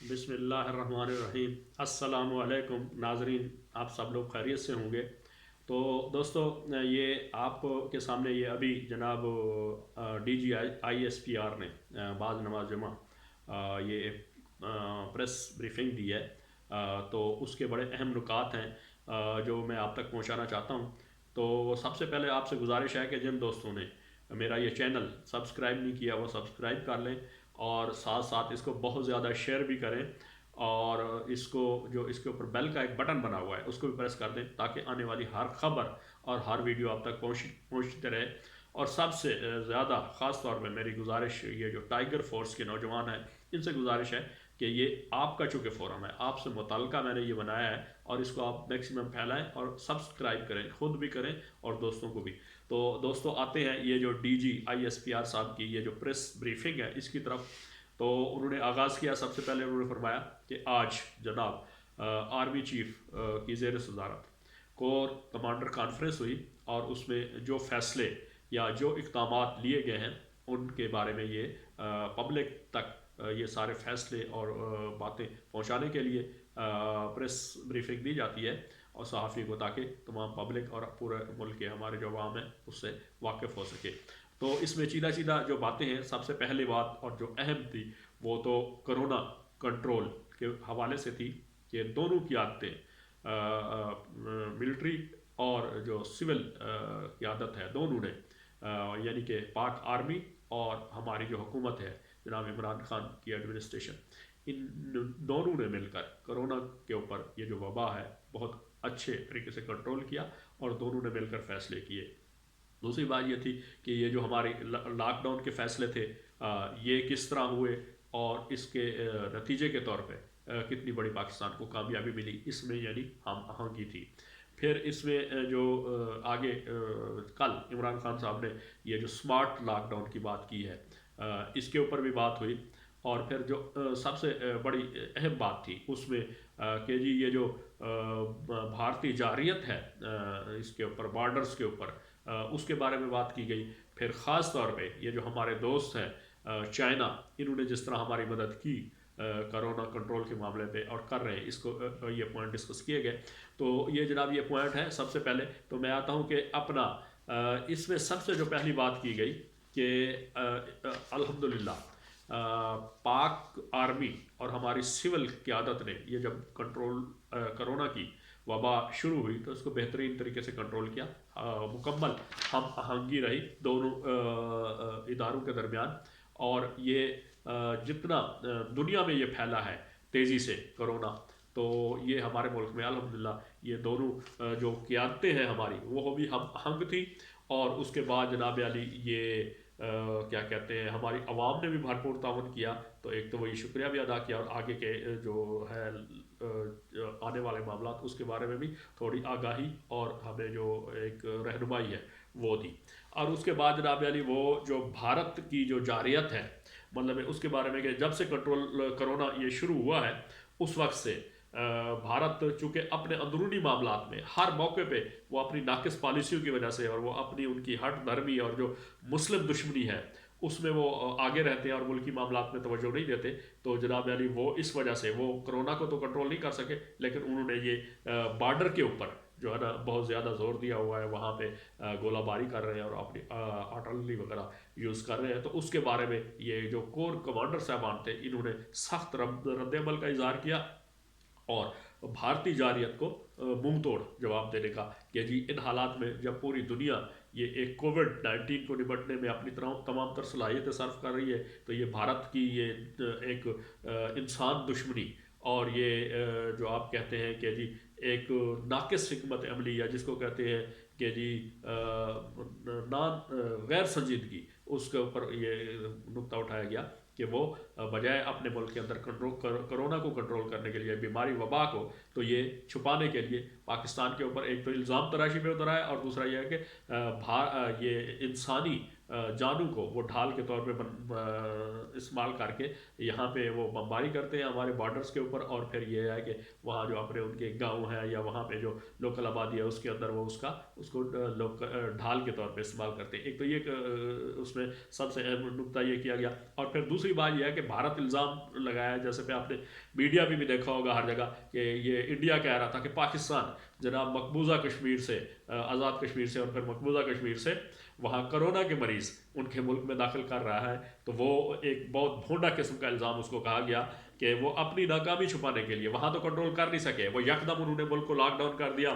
بسم اللہ الرحمن الرحیم۔ السلام علیکم ناظرین، آپ سب لوگ خیریت سے ہوں گے؟ تو دوستو، یہ آپ کے سامنے یہ ابھی جناب D G I S P R نے بعد نماز جمعہ یہ پریس بریفنگ دی ہے، تو اس کے بڑے اہم نکات ہیں جو میں آپ تک پہنچانا چاہتا ہوں۔ تو سب سے پہلے آپ سے گزارش ہے کہ جن دوستوں نے میرا یہ چینل سبسکرائب نہیں کیا وہ سبسکرائب کر لیں، اور ساتھ ساتھ اس کو بہت زیادہ شیئر بھی کریں، اور اس کو جو اس کے اوپر بیل کا ایک بٹن بنا ہوا ہے اس کو بھی پریس کر دیں تاکہ آنے والی ہر خبر اور ہر ویڈیو آپ تک پہنچتے رہے۔ اور سب سے زیادہ خاص طور پہ میری گزارش، یہ جو ٹائیگر فورس کے نوجوان ہیں ان سے گزارش ہے کہ یہ آپ کا چونکہ فورم ہے، آپ سے متعلقہ میں نے یہ بنایا ہے، اور اس کو آپ میکسیمم پھیلائیں اور سبسکرائب کریں، خود بھی کریں اور دوستوں کو بھی۔ تو دوستوں آتے ہیں یہ جو D G I S P R صاحب کی یہ جو پریس بریفنگ ہے اس کی طرف۔ تو انہوں نے آغاز کیا، سب سے پہلے انہوں نے فرمایا کہ آج جناب آرمی چیف کی زیر صدارت کور کمانڈر کانفرنس ہوئی، اور اس میں جو فیصلے یا جو اقدامات لیے گئے ہیں ان کے بارے میں یہ پبلک تک یہ سارے فیصلے اور باتیں پہنچانے کے لیے پریس بریفنگ دی جاتی ہے اور صحافی کو، تاکہ تمام پبلک اور پورے ملک کے ہمارے جو عوام ہیں اس سے واقف ہو سکے۔ تو اس میں چیدہ چیدہ جو باتیں ہیں، سب سے پہلی بات اور جو اہم تھی وہ تو کرونا کنٹرول کے حوالے سے تھی کہ دونوں قیادتیں، ملٹری اور جو سول قیادت ہے، دونوں نے یعنی کہ پاک آرمی اور ہماری جو حکومت ہے جناب عمران خان کی ایڈمنسٹریشن، ان دونوں نے مل کر کرونا کے اوپر یہ جو وبا ہے بہت اچھے طریقے سے کنٹرول کیا، اور دونوں نے مل کر فیصلے کیے۔ دوسری بات یہ تھی کہ یہ جو ہمارے لاک ڈاؤن کے فیصلے تھے یہ کس طرح ہوئے، اور اس کے نتیجے کے طور پہ کتنی بڑی پاکستان کو کامیابی ملی، اس میں یعنی ہم آہنگی تھی۔ پھر اس میں جو آگے کل عمران خان صاحب نے یہ جو سمارٹ لاک ڈاؤن کی بات کی ہے، اس کے اوپر بھی بات ہوئی۔ اور پھر جو سب سے بڑی اہم بات تھی اس میں کہ جی یہ جو بھارتی جارحیت ہے اس کے اوپر، بارڈرز کے اوپر، اس کے بارے میں بات کی گئی۔ پھر خاص طور پہ یہ جو ہمارے دوست ہیں چائنا، انہوں نے جس طرح ہماری مدد کی کرونا کنٹرول کے معاملے پہ اور کر رہے ہیں، اس کو یہ پوائنٹ ڈسکس کیے گئے۔ تو یہ جناب یہ پوائنٹ ہے سب سے پہلے۔ تو میں آتا ہوں کہ اپنا اس میں سب سے جو پہلی بات کی گئی کہ الحمدللہ پاک آرمی اور ہماری سول قیادت نے یہ جب کنٹرول کرونا کی وبا شروع ہوئی تو اس کو بہترین طریقے سے کنٹرول کیا۔ مکمل ہم آہنگی رہی دونوں اداروں کے درمیان، اور یہ جتنا دنیا میں یہ پھیلا ہے تیزی سے کرونا، تو یہ ہمارے ملک میں الحمدللہ یہ دونوں جو قیادتیں ہیں ہماری وہ بھی ہم آہنگ تھی۔ اور اس کے بعد جناب علی یہ کیا کہتے ہیں، ہماری عوام نے بھی بھرپور تعاون کیا، تو ایک تو وہی شکریہ بھی ادا کیا، اور آگے کے جو ہے آنے والے معاملات اس کے بارے میں بھی تھوڑی آگاہی اور ہمیں جو ایک رہنمائی ہے وہ دی۔ اور اس کے بعد جناب علی وہ جو بھارت کی جو جارحیت ہے، مطلب اس کے بارے میں کہ جب سے کنٹرول کرونا یہ شروع ہوا ہے اس وقت سے بھارت چونکہ اپنے اندرونی معاملات میں ہر موقع پہ وہ اپنی ناقص پالیسیوں کی وجہ سے، اور وہ اپنی ان کی ہٹ دھرمی اور جو مسلم دشمنی ہے اس میں وہ آگے رہتے ہیں اور ملکی معاملات میں توجہ نہیں دیتے۔ تو جناب علی وہ اس وجہ سے وہ کرونا کو تو کنٹرول نہیں کر سکے، لیکن انہوں نے یہ بارڈر کے اوپر جو ہے نا بہت زیادہ زور دیا ہوا ہے، وہاں پہ گولہ باری کر رہے ہیں اور اپنی آرٹلری وغیرہ یوز کر رہے ہیں۔ تو اس کے بارے میں یہ جو کور کمانڈر صاحبان تھے انہوں نے سخت رد عمل کا اظہار کیا، اور بھارتی جارحیت کو منہ توڑ جواب دینے کا کہ جی ان حالات میں جب پوری دنیا یہ ایک کووڈ-19 کو نمٹنے میں اپنی تمام تر صلاحیتیں صرف کر رہی ہے، تو یہ بھارت کی یہ ایک انسان دشمنی اور یہ جو آپ کہتے ہیں کہ جی ایک ناقص حکمت عملی، یا جس کو کہتے ہیں کہ جی غیر سنجیدگی، اس کے اوپر یہ نقطہ اٹھایا گیا کہ وہ بجائے اپنے ملک کے اندر کرونا کو کنٹرول کرنے کے لیے، بیماری وبا کو، تو یہ چھپانے کے لیے پاکستان کے اوپر ایک تو الزام تراشی پہ اترا ہے، اور دوسرا یہ ہے کہ یہ انسانی جانوں کو وہ ڈھال کے طور پہ استعمال کر کے یہاں پہ وہ بمباری کرتے ہیں ہمارے بارڈرز کے اوپر، اور پھر یہ ہے کہ وہاں جو اپنے ان کے گاؤں ہیں یا وہاں پہ جو لوکل آبادی ہے اس کے اندر وہ اس کو ڈھال کے طور پہ استعمال کرتے ہیں۔ ایک تو یہ اس میں سب سے اہم نقطہ یہ کیا گیا، اور پھر دوسری بات یہ ہے کہ بھارت الزام لگایا ہے، جیسے کہ آپ نے میڈیا میں بھی دیکھا ہوگا ہر جگہ، کہ یہ انڈیا کہہ رہا تھا کہ پاکستان جناب مقبوضہ کشمیر سے، آزاد کشمیر سے اور پھر مقبوضہ کشمیر سے وہاں کرونا کے مریض ان کے ملک میں داخل کر رہا ہے، تو وہ ایک بہت بھونڈا قسم کا الزام اس کو کہا گیا کہ وہ اپنی ناکامی چھپانے کے لیے وہاں تو کنٹرول کر نہیں سکے، وہ یکدم انہوں نے ملک کو لاک ڈاؤن کر دیا،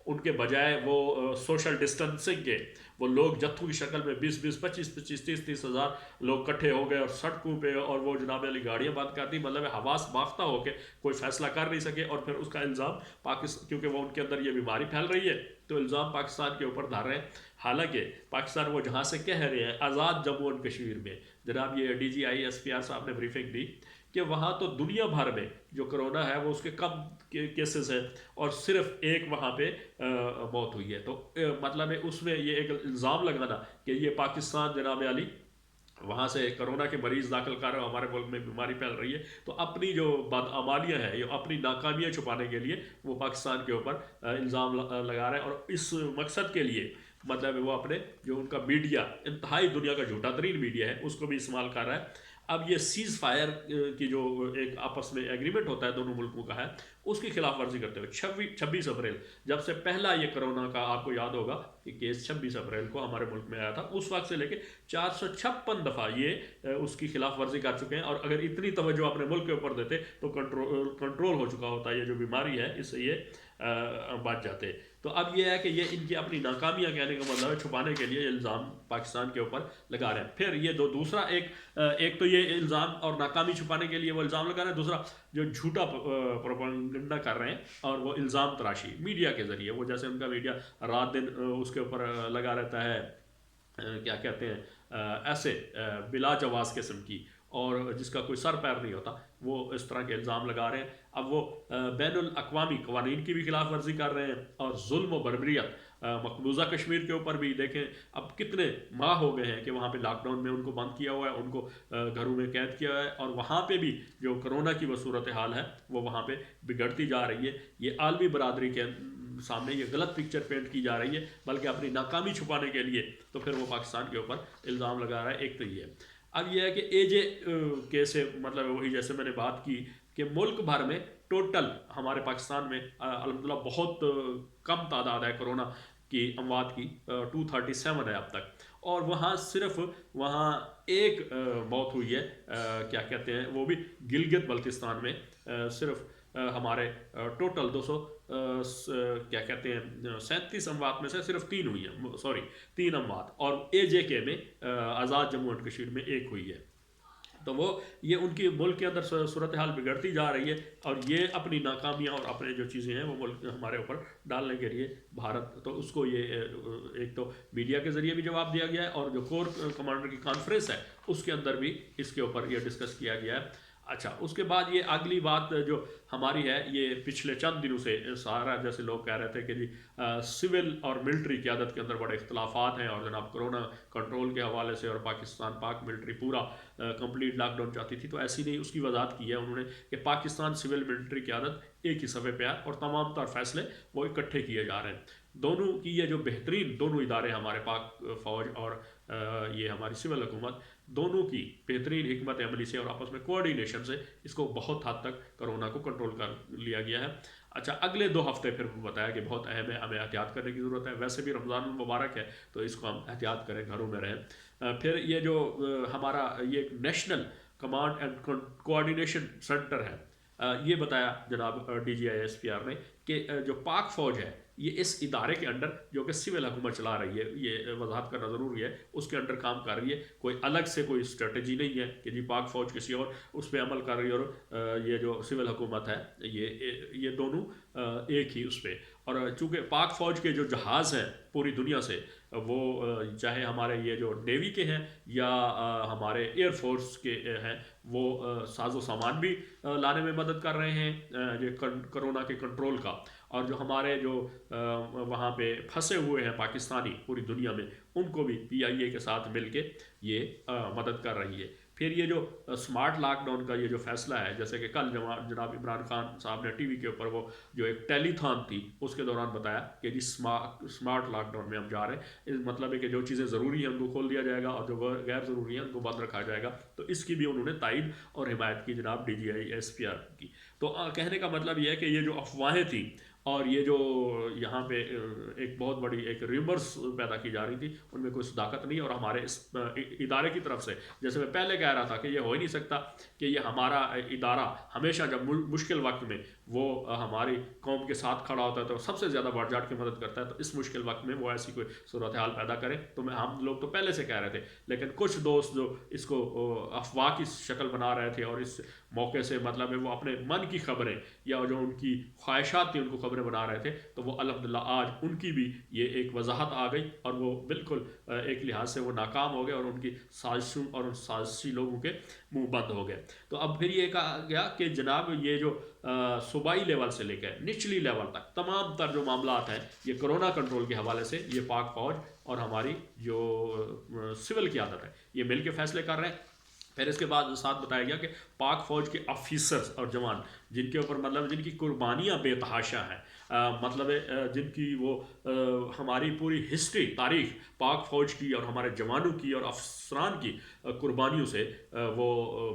ان کے بجائے وہ سوشل ڈسٹنسنگ کے وہ لوگ جتھوں کی شکل میں 20 25 30 ہزار لوگ کٹھے ہو گئے اور سڑکوں پہ، اور وہ جناب علی گاڑیاں بند کر دی، مطلب حواس باختہ ہو کے کوئی فیصلہ کر نہیں سکے، اور پھر اس کا الزام پاکستان، کیونکہ وہ ان کے اندر یہ بیماری پھیل رہی ہے تو الزام پاکستان کے اوپر دھر رہے ہیں۔ حالانکہ پاکستان وہ جہاں سے کہہ رہے ہیں آزاد جموں اینڈ کشمیر میں، جناب یہ D G I S P R صاحب نے بریفنگ دی کہ وہاں تو دنیا بھر میں جو کرونا ہے وہ اس کے کم کیسز ہیں، اور صرف ایک وہاں پہ موت ہوئی ہے، تو مطلب ہے اس میں یہ ایک الزام لگانا کہ یہ پاکستان جناب علی وہاں سے کرونا کے مریض داخل کر رہے ہیں، ہمارے ملک میں بیماری پھیل رہی ہے، تو اپنی جو بدعمالیاں ہیں، یہ اپنی ناکامیاں چھپانے کے لیے وہ پاکستان کے اوپر الزام لگا رہے ہیں، اور اس مقصد کے لیے مطلب وہ اپنے جو ان کا میڈیا انتہائی دنیا کا جھوٹا ترین میڈیا ہے اس کو بھی استعمال کر رہا ہے۔ اب یہ سیز فائر کی جو ایک آپس میں ایگریمنٹ ہوتا ہے دونوں ملکوں کا ہے، اس کی خلاف ورزی کرتے ہوئے 26 اپریل جب سے پہلا یہ کرونا کا آپ کو یاد ہوگا کہ کیس 26 اپریل کو ہمارے ملک میں آیا تھا، اس وقت سے لے کے 456 دفعہ یہ اس کی خلاف ورزی کر چکے ہیں، اور اگر اتنی توجہ اپنے ملک کے اوپر دیتے تو کنٹرول ہو چکا ہوتا ہے یہ جو بیماری ہے، اس سے یہ بچ جاتے۔ تو اب یہ ہے کہ یہ ان کی اپنی ناکامیاں کہنے کا مطلب ہے چھپانے کے لیے الزام پاکستان کے اوپر لگا رہے ہیں۔ پھر یہ دوسرا ایک تو یہ الزام اور ناکامی چھپانے کے لیے وہ الزام لگا رہے ہیں، دوسرا جو جھوٹا پروپیگنڈا کر رہے ہیں اور وہ الزام تراشی میڈیا کے ذریعے، وہ جیسے ان کا میڈیا رات دن اس کے اوپر لگا رہتا ہے، کیا کہتے ہیں، ایسے بلا جواز قسم کی اور جس کا کوئی سر پیر نہیں ہوتا، وہ اس طرح کے الزام لگا رہے ہیں۔ اب وہ بین الاقوامی قوانین کی بھی خلاف ورزی کر رہے ہیں، اور ظلم و بربریت مقبوضہ کشمیر کے اوپر بھی دیکھیں اب کتنے ماہ ہو گئے ہیں کہ وہاں پہ لاک ڈاؤن میں ان کو بند کیا ہوا ہے، ان کو گھروں میں قید کیا ہوا ہے، اور وہاں پہ بھی جو کرونا کی وہ صورتحال ہے وہ وہاں پہ بگڑتی جا رہی ہے۔ یہ عالمی برادری کے سامنے یہ غلط پکچر پینٹ کی جا رہی ہے، بلکہ اپنی ناکامی چھپانے کے لیے تو پھر وہ پاکستان کے اوپر الزام لگا رہا ہے۔ ایک تو یہ ہے۔ اب یہ ہے کہ اے جے کے سے مطلب وہی جیسے میں نے بات کی کہ ملک بھر میں ٹوٹل ہمارے پاکستان میں الحمدللہ بہت کم تعداد ہے کرونا کی اموات کی، 237 ہے اب تک، اور وہاں صرف وہاں ایک موت ہوئی ہے، کیا کہتے ہیں، وہ بھی گلگت بلتستان میں، صرف ہمارے ٹوٹل 200 کیا کہتے ہیں 37 اموات میں سے صرف 3 ہوئی ہیں، سوری 3 اموات، اور اے جے کے میں آزاد جموں اینڈ کشمیر میں 1 ہوئی ہے۔ تو وہ یہ ان کی ملک کے اندر صورتحال بگڑتی جا رہی ہے، اور یہ اپنی ناکامیاں اور اپنے جو چیزیں ہیں وہ ملک ہمارے اوپر ڈالنے کے لیے بھارت، تو اس کو یہ ایک تو میڈیا کے ذریعے بھی جواب دیا گیا ہے، اور جو کور کمانڈر کی کانفرنس ہے اس کے اندر بھی اس کے اوپر یہ ڈسکس کیا گیا ہے۔ اچھا، اس کے بعد یہ اگلی بات جو ہماری ہے، یہ پچھلے چند دنوں سے سارا جیسے لوگ کہہ رہے تھے کہ جی سول اور ملٹری قیادت کے اندر بڑے اختلافات ہیں، اور جناب کرونا کنٹرول کے حوالے سے اور پاک ملٹری پورا کمپلیٹ لاک ڈاؤن چاہتی تھی، تو ایسی نہیں، اس کی وضاحت کی ہے انہوں نے کہ پاکستان سول ملٹری قیادت ایک ہی صفحے پہ ہے، اور تمام تر فیصلے وہ اکٹھے کیے جا رہے ہیں۔ دونوں کی یہ جو بہترین دونوں ادارے ہمارے پاک فوج اور یہ ہماری سول حکومت، دونوں کی بہترین حکمت عملی سے اور آپس میں کوارڈینیشن سے اس کو بہت حد تک کرونا کو کنٹرول کر لیا گیا ہے۔ اچھا، اگلے 2 ہفتے پھر بتایا کہ بہت اہم ہے، ہمیں احتیاط کرنے کی ضرورت ہے، ویسے بھی رمضان المبارک ہے تو اس کو ہم احتیاط کریں، گھروں میں رہیں۔ پھر یہ جو ہمارا یہ national command and coordination centre ہے، یہ بتایا جناب D G I S P R نے کہ جو پاک فوج ہے یہ اس ادارے کے انڈر جو کہ سول حکومت چلا رہی ہے، یہ وضاحت کرنا ضروری ہے، اس کے انڈر کام کر رہی ہے، کوئی الگ سے کوئی اسٹریٹجی نہیں ہے کہ جی پاک فوج کسی اور اس پہ عمل کر رہی ہے، اور یہ جو سول حکومت ہے یہ دونوں ایک ہی اس پہ۔ اور چونکہ پاک فوج کے جو جہاز ہیں پوری دنیا سے، وہ چاہے ہمارے یہ جو نیوی کے ہیں یا ہمارے ایئر فورس کے ہیں، وہ ساز و سامان بھی لانے میں مدد کر رہے ہیں یہ کرونا کے کنٹرول کا، اور جو ہمارے جو وہاں پہ پھنسے ہوئے ہیں پاکستانی پوری دنیا میں، ان کو بھی PIA کے ساتھ مل کے یہ مدد کر رہی ہے۔ پھر یہ جو اسمارٹ لاک ڈاؤن کا یہ جو فیصلہ ہے، جیسے کہ کل جناب عمران خان صاحب نے ٹی وی کے اوپر وہ جو ایک ٹیلی تھان تھی اس کے دوران بتایا کہ جی اسمارٹ لاک ڈاؤن میں ہم جا رہے ہیں، اس مطلب ہے کہ جو چیزیں ضروری ہیں ان کو کھول دیا جائے گا اور جو غیر ضروری ہیں ان کو بند رکھا جائے گا۔ تو اس کی بھی انہوں نے تائید اور حمایت کی جناب DGI SPR کی۔ تو کہنے کا مطلب یہ ہے کہ یہ جو افواہیں تھیں اور یہ جو یہاں پہ ایک بہت بڑی ایک ریمرز پیدا کی جا رہی تھی، ان میں کوئی صداقت نہیں، اور ہمارے اس ادارے کی طرف سے، جیسے میں پہلے کہہ رہا تھا کہ یہ ہو ہی نہیں سکتا کہ یہ ہمارا ادارہ ہمیشہ جب مشکل وقت میں وہ ہماری قوم کے ساتھ کھڑا ہوتا ہے تو سب سے زیادہ بڑھ چڑھ کے مدد کرتا ہے، تو اس مشکل وقت میں وہ ایسی کوئی صورتحال پیدا کرے تو ہم لوگ تو پہلے سے کہہ رہے تھے، لیکن کچھ دوست جو اس کو افواہ کی شکل بنا رہے تھے اور اس موقع سے مطلب ہے وہ اپنے من کی خبریں یا جو ان کی خواہشات تھی ان کو خبریں بنا رہے تھے، تو وہ الحمدللہ آج ان کی بھی یہ ایک وضاحت آ گئی اور وہ بالکل ایک لحاظ سے وہ ناکام ہو گئے اور ان کی سازشوں اور ان سازشی لوگوں کے منہ بند ہو گئے۔ تو اب پھر یہ کہا گیا کہ جناب یہ جو صوبائی لیول سے لے کر نچلی لیول تک تمام تر جو معاملات ہیں یہ کرونا کنٹرول کے حوالے سے یہ پاک فوج اور ہماری جو سول قیادت ہے یہ مل کے فیصلے کر رہے ہیں۔ پھر اس کے بعد ساتھ بتایا گیا کہ پاک فوج کے آفیسرز اور جوان جن کے اوپر مطلب جن کی قربانیاں بے تحاشا ہیں، مطلب جن کی وہ ہماری پوری ہسٹری تاریخ پاک فوج کی اور ہمارے جوانوں کی اور افسران کی قربانیوں سے وہ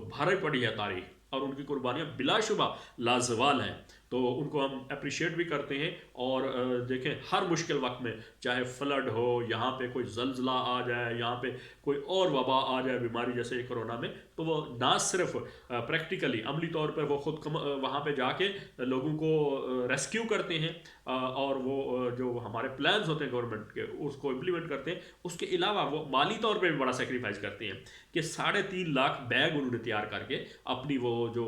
بھرے پڑی ہے تاریخ، اور ان کی قربانیاں بلا شبہ لازوال ہیں، تو ان کو ہم اپریشیٹ بھی کرتے ہیں۔ اور دیکھیں ہر مشکل وقت میں چاہے فلڈ ہو، یہاں پہ کوئی زلزلہ آ جائے، یہاں پہ کوئی اور وبا آ جائے بیماری جیسے کرونا میں، تو وہ نہ صرف پریکٹیکلی عملی طور پر وہ خود وہاں پہ جا کے لوگوں کو ریسکیو کرتے ہیں اور وہ جو ہمارے پلانز ہوتے ہیں گورنمنٹ کے اس کو امپلیمنٹ کرتے ہیں، اس کے علاوہ وہ مالی طور پہ بھی بڑا سیکریفائز کرتے ہیں کہ 3.5 لاکھ بیگ انہوں نے تیار کر کے اپنی وہ جو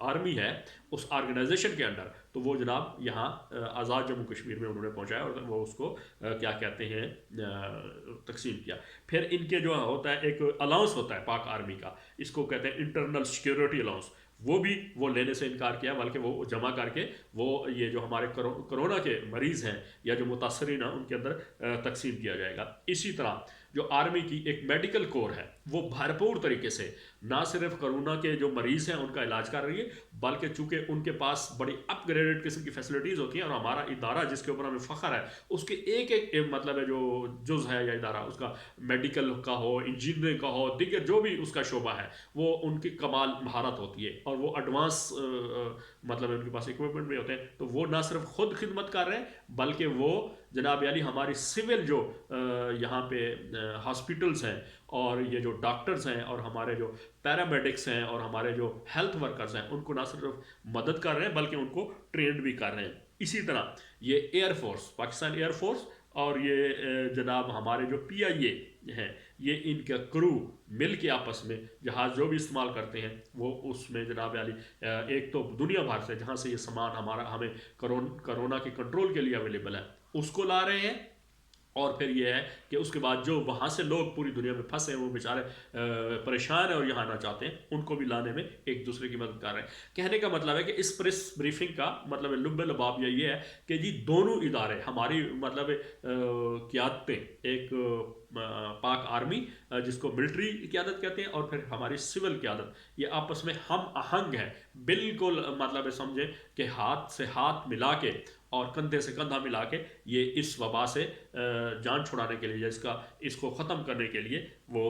آرمی ہے اس آرگنائزیشن کے انڈر، تو وہ جناب یہاں آزاد جموں کشمیر میں انہوں نے پہنچایا اور وہ اس کو کیا کہتے ہیں تقسیم کیا۔ پھر ان کے جو ہوتا ہے ایک الاؤنس ہوتا ہے پاک آرمی کا، اس کو کہتے ہیں انٹرنل سیکیورٹی الاؤنس، وہ بھی وہ لینے سے انکار کیا، بلکہ وہ جمع کر کے وہ یہ جو ہمارے کرونا کے مریض ہیں یا جو متاثرین ہیں ان کے اندر تقسیم کیا جائے گا۔ اسی طرح جو آرمی کی ایک میڈیکل کور ہے وہ بھرپور طریقے سے نہ صرف کرونا کے جو مریض ہیں ان کا علاج کر رہی ہے، بلکہ چونکہ ان کے پاس بڑی اپ گریڈڈ قسم کی فیسلٹیز ہوتی ہیں، اور ہمارا ادارہ جس کے اوپر ہمیں فخر ہے اس کے ایک مطلب ہے جو جز ہے یا ادارہ اس کا میڈیکل کا ہو، انجینئرنگ کا ہو، دیگر جو بھی اس کا شعبہ ہے وہ ان کی کمال مہارت ہوتی ہے اور وہ ایڈوانس مطلب ان کے پاس اکوپمنٹ بھی ہوتے ہیں، تو وہ نہ صرف خود خدمت کر رہے ہیں بلکہ وہ جناب علی ہماری سول جو یہاں پہ ہاسپٹلز ہیں اور یہ جو ڈاکٹرز ہیں اور ہمارے جو پیرامیڈکس ہیں اور ہمارے جو ہیلتھ ورکرز ہیں ان کو نہ صرف مدد کر رہے ہیں بلکہ ان کو ٹرینڈ بھی کر رہے ہیں۔ اسی طرح یہ air force, Pakistan air force اور یہ جناب ہمارے جو PIA ہیں، یہ ان کا کرو مل کے آپس میں جہاز جو بھی استعمال کرتے ہیں وہ اس میں جناب علی ایک تو دنیا بھر سے جہاں سے یہ سامان ہمیں کرونا کے کنٹرول کے لیے اویلیبل ہے اس کو لا رہے ہیں، اور پھر یہ ہے کہ اس کے بعد جو وہاں سے لوگ پوری دنیا میں پھنسے ہیں وہ بیچارے پریشان ہیں اور یہاں آنا چاہتے ہیں ان کو بھی لانے میں ایک دوسرے کی مدد کر رہے ہیں۔ کہنے کا مطلب ہے کہ اس پریس بریفنگ کا مطلب لب لباب یہ ہے کہ جی دونوں ادارے ہماری مطلب قیادتیں، ایک پاک آرمی جس کو ملٹری قیادت کہتے ہیں اور پھر ہماری سول قیادت، یہ آپس میں ہم آہنگ ہے، بالکل مطلب سمجھیں کہ ہاتھ سے ہاتھ ملا کے اور کندھے سے کندھا ملا کے یہ اس وبا سے جان چھڑانے کے لیے، اس کو ختم کرنے کے لیے وہ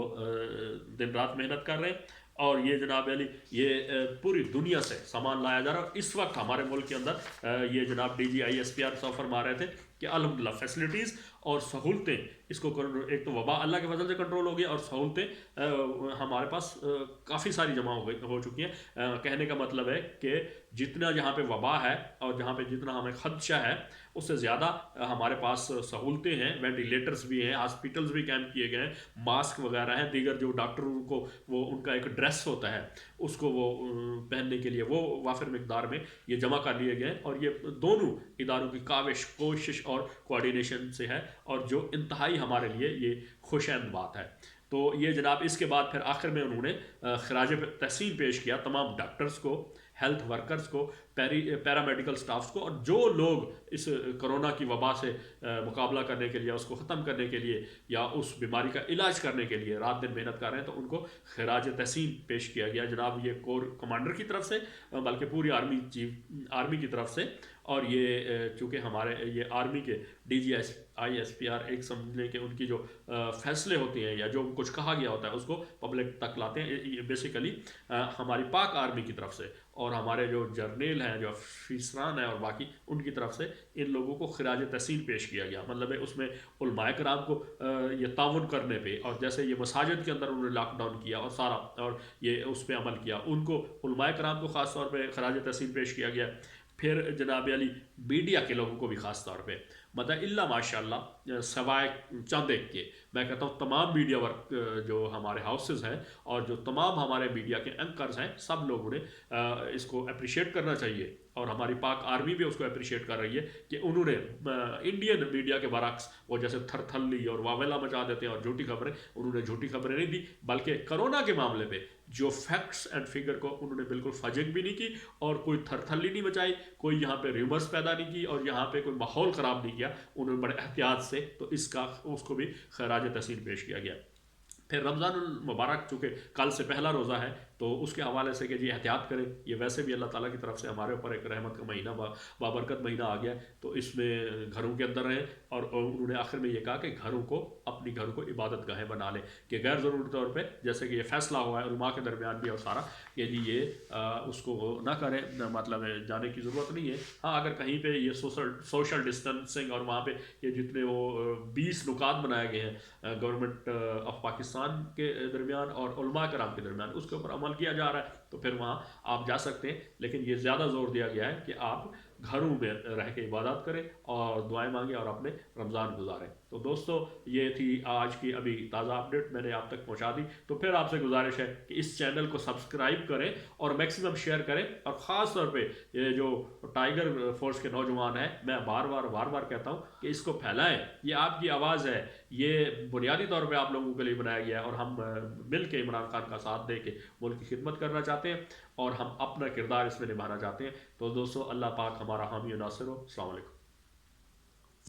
دن رات محنت کر رہے ہیں۔ اور یہ جناب علی یہ پوری دنیا سے سامان لایا جا رہا ہے، اور اس وقت ہمارے ملک کے اندر یہ جناب DGI SPR صاحب فرما رہے تھے کہ الحمدللہ فیسلٹیز اور سہولتیں اس کو ایک تو وبا اللہ کے فضل سے کنٹرول ہو گیا اور سہولتیں ہمارے پاس کافی ساری جمع ہو چکی ہیں۔ کہنے کا مطلب ہے کہ جتنا جہاں پہ وبا ہے اور جہاں پہ جتنا ہمیں خدشہ ہے اس سے زیادہ ہمارے پاس سہولتیں ہیں، وینٹیلیٹرز بھی ہیں، ہاسپٹلز بھی قائم کیے گئے ہیں، ماسک وغیرہ ہیں، دیگر جو ڈاکٹروں کو وہ ان کا ایک ڈریس ہوتا ہے اس کو وہ پہننے کے لیے وہ وافر مقدار میں یہ جمع کر لیے گئے ہیں، اور یہ دونوں اداروں کی کاوش کوشش اور کوآرڈینیشن سے ہے اور جو انتہائی ہمارے لیے یہ خوشایند بات ہے۔ تو یہ جناب اس کے بعد پھر آخر میں انہوں نے خراج تحسین پیش کیا تمام ڈاکٹرز کو، ہیلتھ ورکرز کو، پیرامیڈیکل سٹافز کو، اور جو لوگ اس کرونا کی وبا سے مقابلہ کرنے کے لیے، اس کو ختم کرنے کے لیے یا اس بیماری کا علاج کرنے کے لیے رات دن محنت کر رہے ہیں، تو ان کو خراج تحسین پیش کیا گیا جناب یہ کور کمانڈر کی طرف سے، بلکہ پوری آرمی کی طرف سے. اور یہ چونکہ ہمارے یہ آرمی کے DGI SPR ایک سمجھنے کے ان کی جو فیصلے ہوتے ہیں یا جو کچھ کہا گیا ہوتا ہے اس کو پبلک تک لاتے ہیں. یہ بیسیکلی ہماری پاک آرمی کی طرف سے اور ہمارے جو جرنیل ہیں، جو افسران ہیں اور باقی ان کی طرف سے ان لوگوں کو خراج تحسین پیش کیا گیا. مطلب ہے اس میں علماء کرام کو یہ تعاون کرنے پہ، اور جیسے یہ مساجد کے اندر انہوں نے لاک ڈاؤن کیا اور سارا اور یہ اس پہ عمل کیا، ان کو علماء کرام کو خاص طور پہ خراج تحسین پیش کیا گیا. پھر جناب علی میڈیا کے لوگوں کو بھی خاص طور پہ مطلب اللہ ماشاء اللہ سوائے چند ایک کے، میں کہتا ہوں تمام میڈیا ورک جو ہمارے ہاؤسز ہیں اور جو تمام ہمارے میڈیا کے اینکرز ہیں، سب لوگوں نے اس کو اپریشیٹ کرنا چاہیے. اور ہماری پاک آرمی بھی اس کو اپریشیٹ کر رہی ہے کہ انہوں نے انڈین میڈیا کے برعکس وہ جیسے تھر تھلی اور واویلا مچا دیتے ہیں اور جھوٹی خبریں، انہوں نے جھوٹی خبریں نہیں دی، بلکہ کرونا کے معاملے پہ جو فیکٹس اینڈ فگر کو انہوں نے بالکل فجگ بھی نہیں کی اور کوئی تھر تھلی نہیں مچائی، کوئی یہاں پہ ریومرز پیدا نہیں کی اور یہاں پہ کوئی ماحول خراب نہیں کیا. انہوں نے بڑے احتیاط سے تو اس کو بھی خراج تحسین پیش کیا گیا. پھر رمضان المبارک چونکہ کل سے پہلا روزہ ہے تو اس کے حوالے سے کہ جی احتیاط کریں، یہ ویسے بھی اللہ تعالیٰ کی طرف سے ہمارے اوپر ایک رحمت کا مہینہ بابرکت مہینہ آ گیا ہے، تو اس میں گھروں کے اندر رہیں. اور انہوں نے آخر میں یہ کہا کہ اپنی گھروں کو عبادت گاہیں بنا لیں، کہ غیر ضروری طور پہ جیسے کہ یہ فیصلہ ہوا ہے علماء کے درمیان بھی اور سارا کہ جی یہ اس کو نہ کریں، مطلب جانے کی ضرورت نہیں ہے. ہاں اگر کہیں پہ یہ سوشل ڈسٹینسنگ اور وہاں پہ یہ جتنے وہ 20 نکات بنائے گئے ہیں گورنمنٹ آف پاکستان کے درمیان اور علماء کرام کے درمیان، اس کے اوپر عمل کیا جا رہا ہے تو پھر وہاں آپ جا سکتے ہیں. لیکن یہ زیادہ زور دیا گیا ہے کہ آپ گھروں میں رہ کے عبادات کریں اور دعائیں مانگیں اور اپنے رمضان گزاریں. تو دوستو یہ تھی آج کی ابھی تازہ اپڈیٹ، میں نے آپ تک پہنچا دی. تو پھر آپ سے گزارش ہے کہ اس چینل کو سبسکرائب کریں اور میکسیمم شیئر کریں، اور خاص طور پہ یہ جو ٹائیگر فورس کے نوجوان ہیں، میں بار بار کہتا ہوں کہ اس کو پھیلائیں. یہ آپ کی آواز ہے، یہ بنیادی طور پہ آپ لوگوں کے لیے بنایا گیا ہے، اور ہم مل کے عمران خان کا ساتھ دے کے ملک کی خدمت کرنا چاہتے ہیں اور ہم اپنا کردار اس میں نبھانا چاہتے ہیں. تو دوستو اللہ پاک ہمارا حامی و ناصر ہو. السلام علیکم.